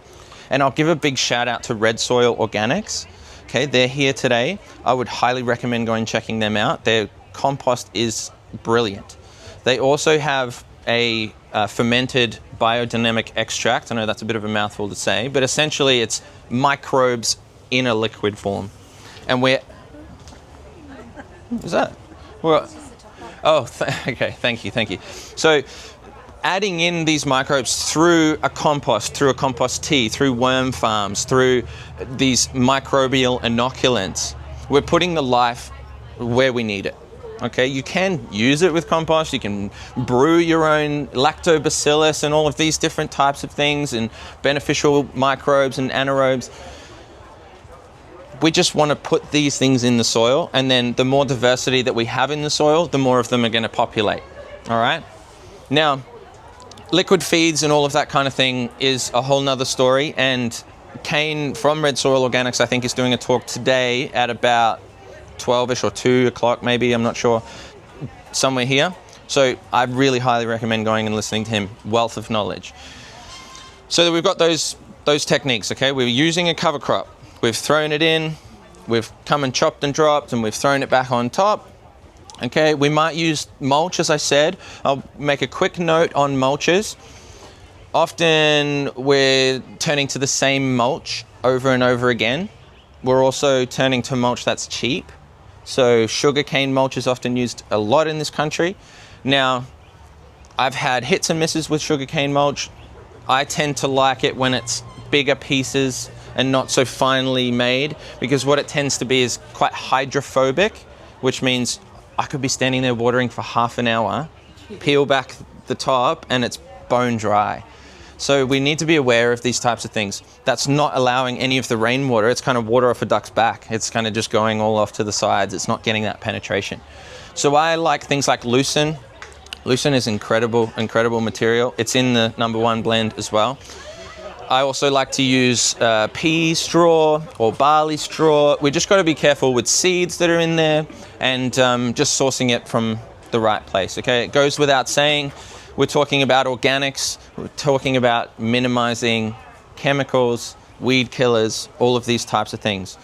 And I'll give a big shout out to Red Soil Organics. Okay, they're here today. I would highly recommend going and checking them out. Their compost is brilliant. They also have a fermented biodynamic extract. I know that's a bit of a mouthful to say, but essentially it's microbes in a liquid form. And what was that? Well, okay, thank you. So adding in these microbes through a compost tea, through worm farms, through these microbial inoculants, we're putting the life where we need it. Okay, you can use it with compost, you can brew your own lactobacillus and all of these different types of things and beneficial microbes and anaerobes. We just want to put these things in the soil, and then the more diversity that we have in the soil, the more of them are going to populate. All right? Now, liquid feeds and all of that kind of thing is a whole nother story, and Kane from Red Soil Organics, I think, is doing a talk today at about 12ish or 2 o'clock maybe, I'm not sure, somewhere here. So I really highly recommend going and listening to him. Wealth of knowledge. So we've got those techniques, okay? We're using a cover crop. We've thrown it in, we've come and chopped and dropped, and we've thrown it back on top. Okay, we might use mulch, as I said. I'll make a quick note on mulches. Often we're turning to the same mulch over and over again. We're also turning to mulch that's cheap. So sugarcane mulch is often used a lot in this country. Now, I've had hits and misses with sugarcane mulch. I tend to like it when it's bigger pieces and not so finely made, because what it tends to be is quite hydrophobic, which means I could be standing there watering for half an hour, peel back the top, and it's bone dry. So we need to be aware of these types of things. That's not allowing any of the rainwater. It's kind of water off a duck's back. It's kind of just going all off to the sides. It's not getting that penetration. So I like things like lucerne. Lucerne is incredible material. It's in the #1 blend as well. I also like to use pea straw or barley straw. We just got to be careful with seeds that are in there and just sourcing it from the right place. Okay, it goes without saying. We're talking about organics. We're talking about minimizing chemicals, weed killers, all of these types of things.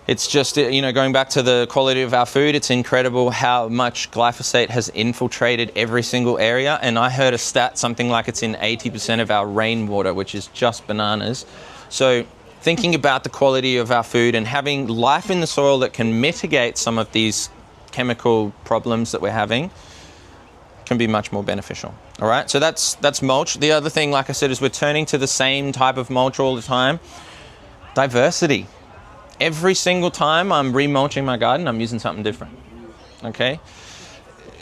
It's just, going back to the quality of our food, it's incredible how much glyphosate has infiltrated every single area. And I heard a stat, something like it's in 80% of our rainwater, which is just bananas. So thinking about the quality of our food and having life in the soil that can mitigate some of these chemical problems that we're having can be much more beneficial. All right, so that's mulch. The other thing, like I said, is we're turning to the same type of mulch all the time. Diversity. Every single time I'm remulching my garden, I'm using something different, okay?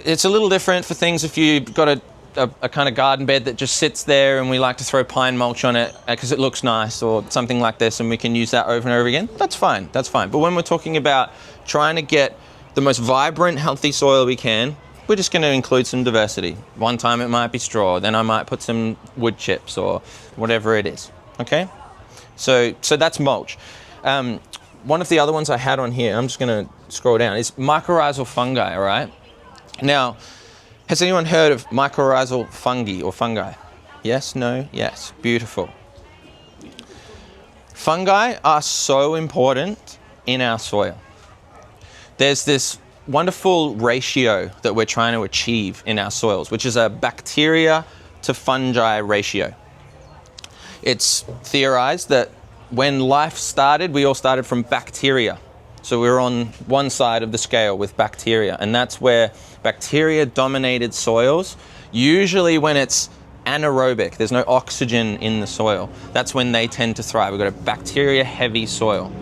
It's a little different for things if you've got a kind of garden bed that just sits there and we like to throw pine mulch on it because it looks nice or something like this, and we can use that over and over again. That's fine. But when we're talking about trying to get the most vibrant, healthy soil we can, we're just going to include some diversity. One time it might be straw, then I might put some wood chips or whatever it is, okay? So that's mulch. One of the other ones I had on here, I'm just going to scroll down, is mycorrhizal fungi, all right? Now, has anyone heard of mycorrhizal fungi or fungi? Yes, no, yes, beautiful. Fungi are so important in our soil. There's this wonderful ratio that we're trying to achieve in our soils, which is a bacteria to fungi ratio. It's theorized that when life started, we all started from bacteria. So we're on one side of the scale with bacteria, and that's where bacteria-dominated soils, usually when it's anaerobic, there's no oxygen in the soil, that's when they tend to thrive. We've got a bacteria-heavy soil.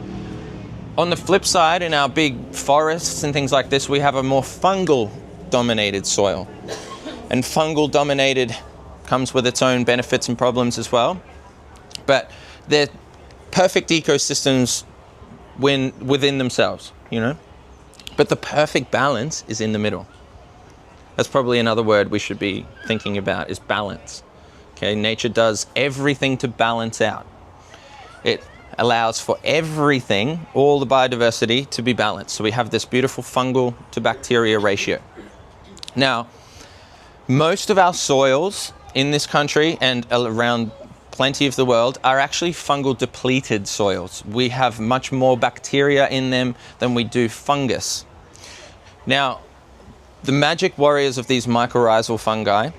On the flip side, in our big forests and things like this, we have a more fungal dominated soil. And fungal dominated comes with its own benefits and problems as well. But they're perfect ecosystems within themselves, you know? But the perfect balance is in the middle. That's probably another word we should be thinking about, is balance. Okay, nature does everything to balance out. It allows for everything, all the biodiversity, to be balanced. So we have this beautiful fungal to bacteria ratio. Now, most of our soils in this country and around plenty of the world are actually fungal depleted soils. We have much more bacteria in them than we do fungus. Now, the magic warriors of these mycorrhizal fungi,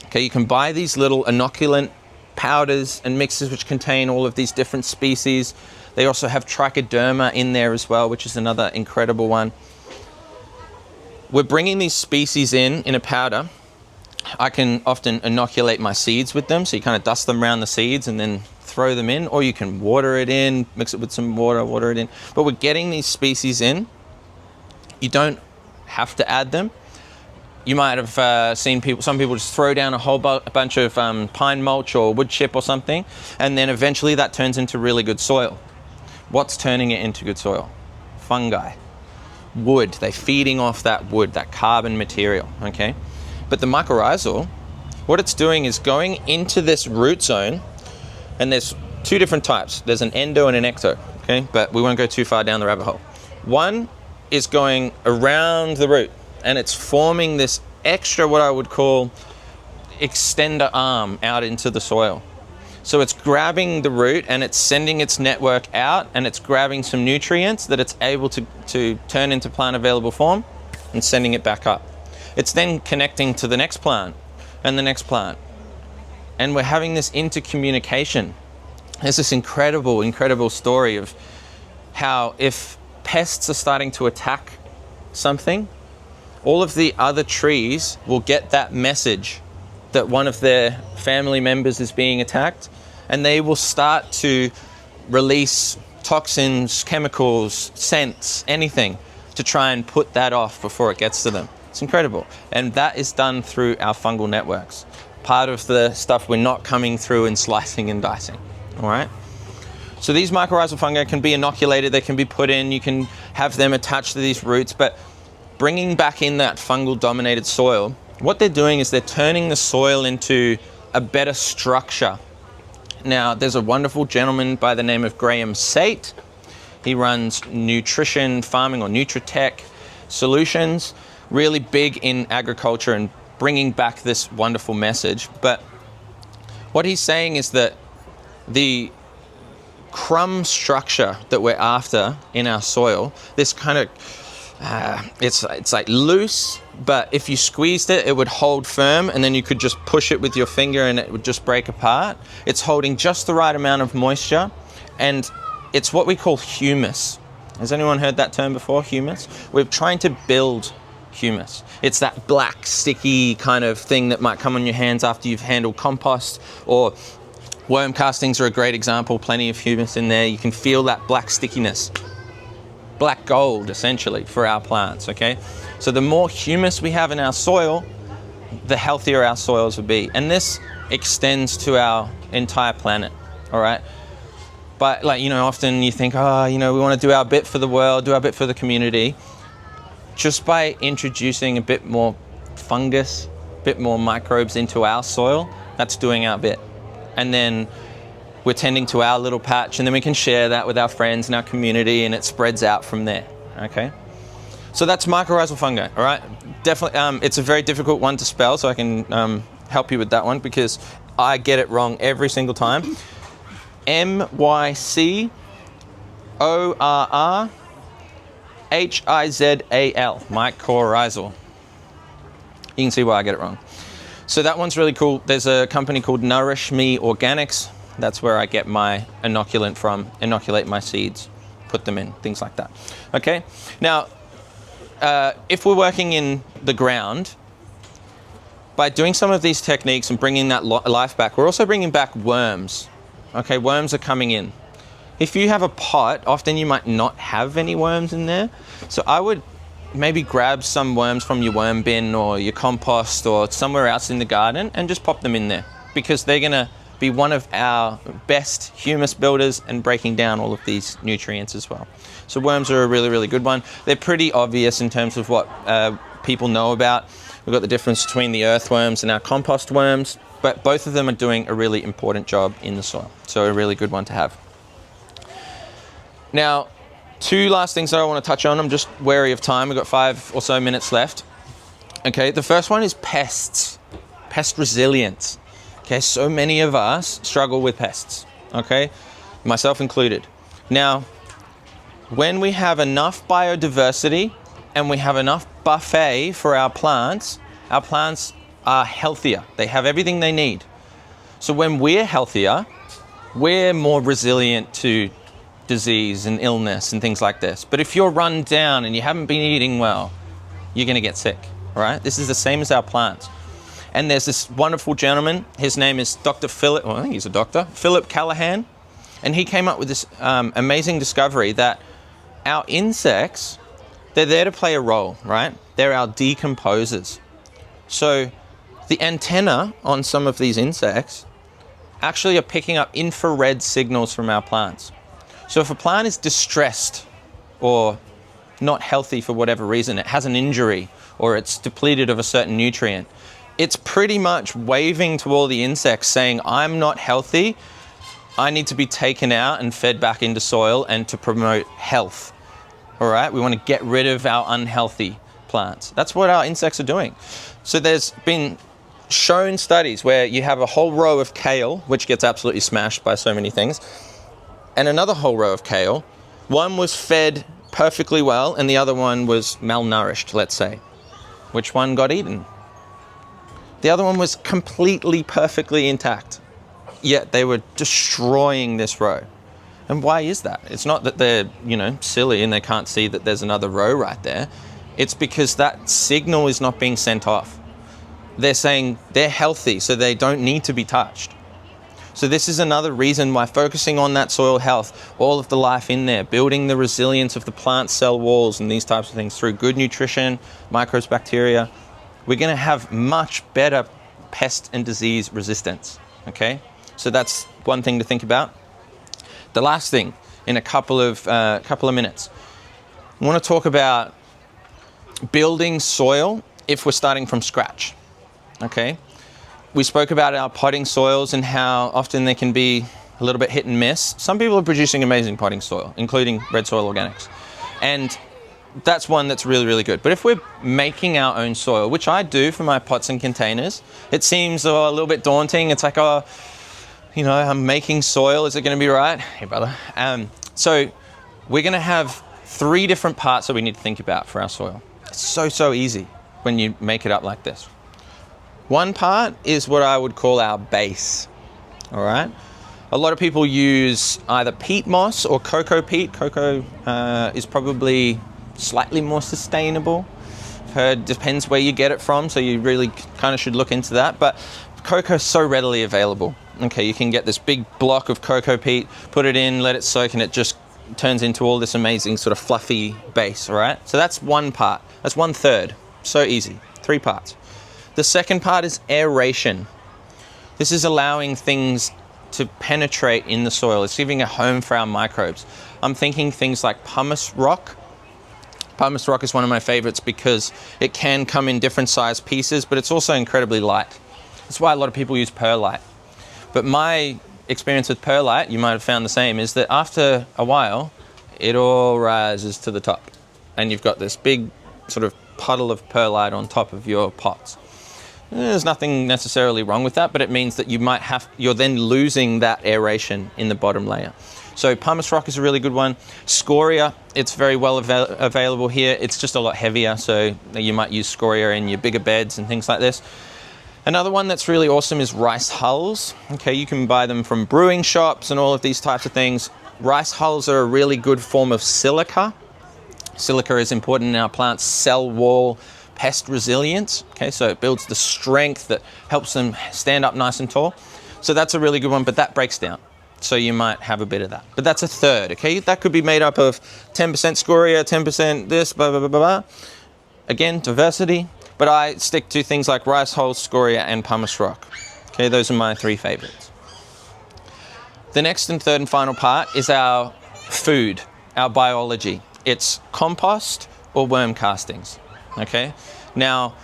okay, you can buy these little inoculant powders and mixes which contain all of these different species. They also have trichoderma in there as well, which is another incredible one. We're bringing these species in a powder. I can often inoculate my seeds with them, so you kind of dust them around the seeds and then throw them in, or you can water it in, mix it with some water, water it in. But we're getting these species in. You don't have to add them. You might have seen some people just throw down a whole bunch of pine mulch or wood chip or something, and then eventually that turns into really good soil. What's turning it into good soil? Fungi. Wood. They're feeding off that wood, that carbon material, okay? But the mycorrhizal, what it's doing is going into this root zone, and there's two different types. There's an endo and an ecto, okay? But we won't go too far down the rabbit hole. One is going around the root, and it's forming this extra, what I would call, extender arm out into the soil. So it's grabbing the root and it's sending its network out, and it's grabbing some nutrients that it's able to turn into plant available form and sending it back up. It's then connecting to the next plant and the next plant. And we're having this intercommunication. There's this incredible, incredible story of how if pests are starting to attack something, all of the other trees will get that message that one of their family members is being attacked, and they will start to release toxins, chemicals, scents, anything to try and put that off before it gets to them. It's incredible. And that is done through our fungal networks. Part of the stuff we're not coming through and slicing and dicing, all right? So these mycorrhizal fungi can be inoculated, they can be put in, you can have them attached to these roots, but bringing back in that fungal dominated soil, what they're doing is they're turning the soil into a better structure. Now, there's a wonderful gentleman by the name of Graham Sate. He runs nutrition farming or Nutritech solutions, really big in agriculture and bringing back this wonderful message. But what he's saying is that the crumb structure that we're after in our soil, this kind of, it's like loose, but if you squeezed it, it would hold firm, and then you could just push it with your finger and it would just break apart. It's holding just the right amount of moisture, and it's what we call humus. Has anyone heard that term before, humus? We're trying to build humus. It's that black, sticky kind of thing that might come on your hands after you've handled compost, or worm castings are a great example, plenty of humus in there. You can feel that black stickiness. Black gold, essentially, for our plants, okay? So the more humus we have in our soil, the healthier our soils will be. And this extends to our entire planet, all right? But like, you know, often you think, oh, you know, we want to do our bit for the world, do our bit for the community. Just by introducing a bit more fungus, a bit more microbes into our soil, that's doing our bit. And then we're tending to our little patch, and then we can share that with our friends and our community, and it spreads out from there, okay? So that's mycorrhizal fungi, all right? Definitely, it's a very difficult one to spell, so I can help you with that one because I get it wrong every single time. mycorrhizal, mycorrhizal. You can see why I get it wrong. So that one's really cool. There's a company called Nourish Me Organics. That's where I get my inoculant from, inoculate my seeds, put them in, things like that. Okay, now, if we're working in the ground, by doing some of these techniques and bringing that life back, we're also bringing back worms. Okay, worms are coming in. If you have a pot, often you might not have any worms in there. So I would maybe grab some worms from your worm bin or your compost or somewhere else in the garden and just pop them in there, because they're gonna be one of our best humus builders and breaking down all of these nutrients as well. So worms are a really, really good one. They're pretty obvious in terms of what people know about. We've got the difference between the earthworms and our compost worms, but both of them are doing a really important job in the soil. So a really good one to have. Now, two last things that I want to touch on. I'm just wary of time. We've got 5 or so minutes left. Okay, the first one is pests, pest resilience. Okay, so many of us struggle with pests, okay, myself included. Now, when we have enough biodiversity and we have enough buffet for our plants are healthier. They have everything they need. So when we're healthier, we're more resilient to disease and illness and things like this. But if you're run down and you haven't been eating well, you're going to get sick, all right? This is the same as our plants. And there's this wonderful gentleman, his name is Dr. Philip, well, I think he's a doctor, Philip Callahan, and he came up with this amazing discovery that our insects, they're there to play a role, right? They're our decomposers. So the antenna on some of these insects actually are picking up infrared signals from our plants. So if a plant is distressed or not healthy for whatever reason, it has an injury or it's depleted of a certain nutrient, it's pretty much waving to all the insects saying, I'm not healthy, I need to be taken out and fed back into soil and to promote health. All right, we want to get rid of our unhealthy plants. That's what our insects are doing. So there's been shown studies where you have a whole row of kale, which gets absolutely smashed by so many things, and another whole row of kale. One was fed perfectly well and the other one was malnourished, let's say. Which one got eaten? The other one was completely perfectly intact, yet they were destroying this row. And why is that? It's not that they're, silly and they can't see that there's another row right there. It's because that signal is not being sent off. They're saying they're healthy, so they don't need to be touched. So this is another reason why focusing on that soil health, all of the life in there, building the resilience of the plant cell walls and these types of things through good nutrition, microbes, bacteria, we're going to have much better pest and disease resistance, okay? So that's one thing to think about. The last thing, in a couple of minutes, I want to talk about building soil if we're starting from scratch, okay? We spoke about our potting soils and how often they can be a little bit hit and miss. Some people are producing amazing potting soil, including red soil organics. And that's one that's really, really good. But if we're making our own soil, which I do for my pots and containers, it seems a little bit daunting. It's like, I'm making soil. Is it going to be right? Hey, brother. So we're going to have 3 different parts that we need to think about for our soil. It's so easy when you make it up like this. One part is what I would call our base, all right? A lot of people use either peat moss or cocoa peat. Cocoa is probably slightly more sustainable. Depends where you get it from, so you really kind of should look into that. But cocoa is so readily available. Okay, you can get this big block of cocoa peat, put it in, let it soak, and it just turns into all this amazing sort of fluffy base, all right? So that's one part. That's 1/3. So easy. 3 parts. The second part is aeration. This is allowing things to penetrate in the soil. It's giving a home for our microbes. I'm thinking things like pumice rock. Pumice rock is one of my favorites because it can come in different size pieces, but it's also incredibly light. That's why a lot of people use perlite. But my experience with perlite, you might have found the same, is that after a while, it all rises to the top. And you've got this big sort of puddle of perlite on top of your pots. There's nothing necessarily wrong with that, but it means that you're then losing that aeration in the bottom layer. So pumice rock is a really good one. Scoria, it's very well available here. It's just a lot heavier, so you might use scoria in your bigger beds and things like this. Another one that's really awesome is rice hulls. Okay, you can buy them from brewing shops and all of these types of things. Rice hulls are a really good form of silica. Silica is important in our plant's cell wall pest resilience. Okay, so it builds the strength that helps them stand up nice and tall. So that's a really good one, but that breaks down. So you might have a bit of that. But that's 1/3, okay? That could be made up of 10% scoria, 10% this, blah, blah, blah, blah, blah. Again, diversity, but I stick to things like rice hulls, scoria, and pumice rock. Okay, those are my 3 favorites. The next and third and final part is our food, our biology. It's compost or worm castings. Okay, now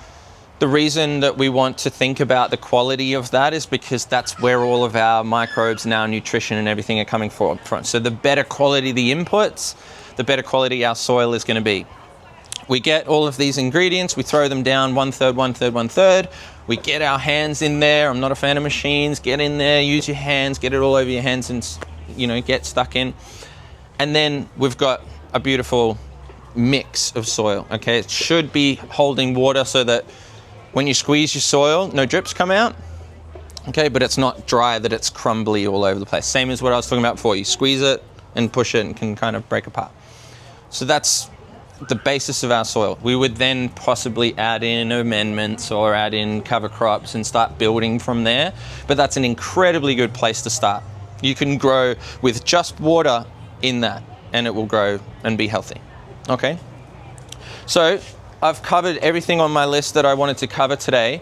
the reason that we want to think about the quality of that is because that's where all of our microbes and our nutrition and everything are coming from. So the better quality the inputs, the better quality our soil is going to be. We get all of these ingredients, we throw them down 1/3, 1/3, 1/3. We get our hands in there. I'm not a fan of machines. Get in there, use your hands, get it all over your hands and, get stuck in. And then we've got a beautiful mix of soil, okay? It should be holding water so that when you squeeze your soil, no drips come out, okay? But it's not dry, that it's crumbly all over the place. Same as what I was talking about before. You squeeze it and push it and can kind of break apart. So that's the basis of our soil. We would then possibly add in amendments or add in cover crops and start building from there. But that's an incredibly good place to start. You can grow with just water in that and it will grow and be healthy, okay? So I've covered everything on my list that I wanted to cover today.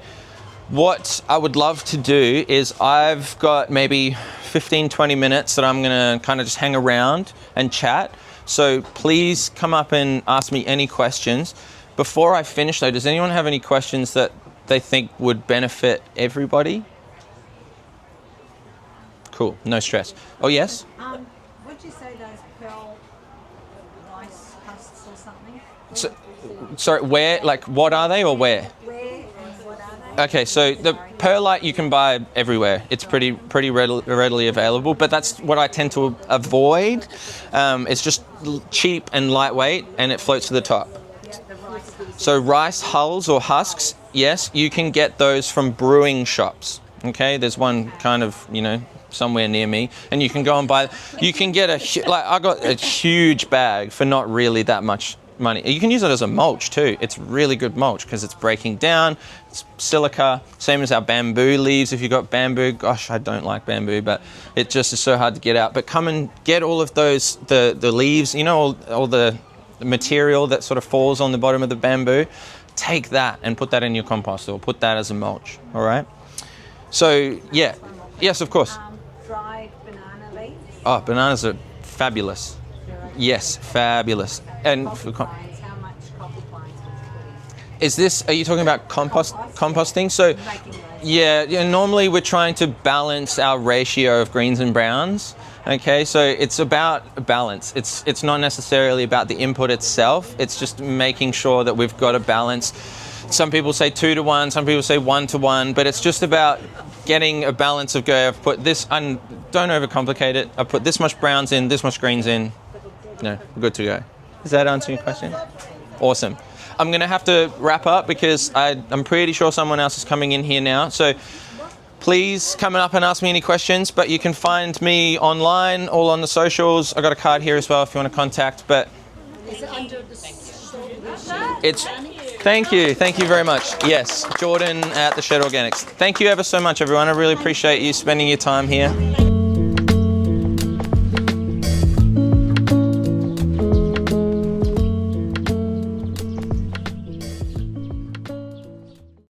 What I would love to do is I've got maybe 15, 20 minutes that I'm gonna kind of just hang around and chat. So please come up and ask me any questions. Before I finish though, does anyone have any questions that they think would benefit everybody? Cool, no stress. Oh yes? Would you say those pearl rice husks or something? So, sorry, where, like what are they or where? Where and what are they? Okay, so the perlite you can buy everywhere. It's pretty readily available, but that's what I tend to avoid. It's just cheap and lightweight, and it floats to the top. So rice hulls or husks, yes, you can get those from brewing shops. Okay, there's one kind of, somewhere near me, and you can go and buy. You can get I got a huge bag for not really that much money. You can use it as a mulch too. It's really good mulch because it's breaking down. It's silica, same as our bamboo leaves. If you've got bamboo, gosh, I don't like bamboo, but it just is so hard to get out. But come and get all of those, the leaves, all the material that sort of falls on the bottom of the bamboo. Take that and put that in your compost or put that as a mulch, all right? So, yeah. Yes, of course. Dried banana leaves. Oh, bananas are fabulous. Yes, fabulous. And Coffee planes, how much coffee planes would you put in? are you talking about composting? So, yeah, normally we're trying to balance our ratio of greens and browns. Okay, so it's about balance. It's not necessarily about the input itself. It's just making sure that we've got a balance. Some people say 2-to-1, some people say 1-to-1, but it's just about getting a balance of I've put this, and don't overcomplicate it. I put this much browns in, this much greens in. No, we're good to go. Does that answer your question? Awesome. I'm going to have to wrap up because I'm pretty sure someone else is coming in here now. So please come up and ask me any questions, but you can find me online, all on the socials. I got a card here as well if you want to contact, but Is it under the thank you very much. Yes, Jordan at the Shed Organics. Thank you ever so much, everyone. I really appreciate you spending your time here.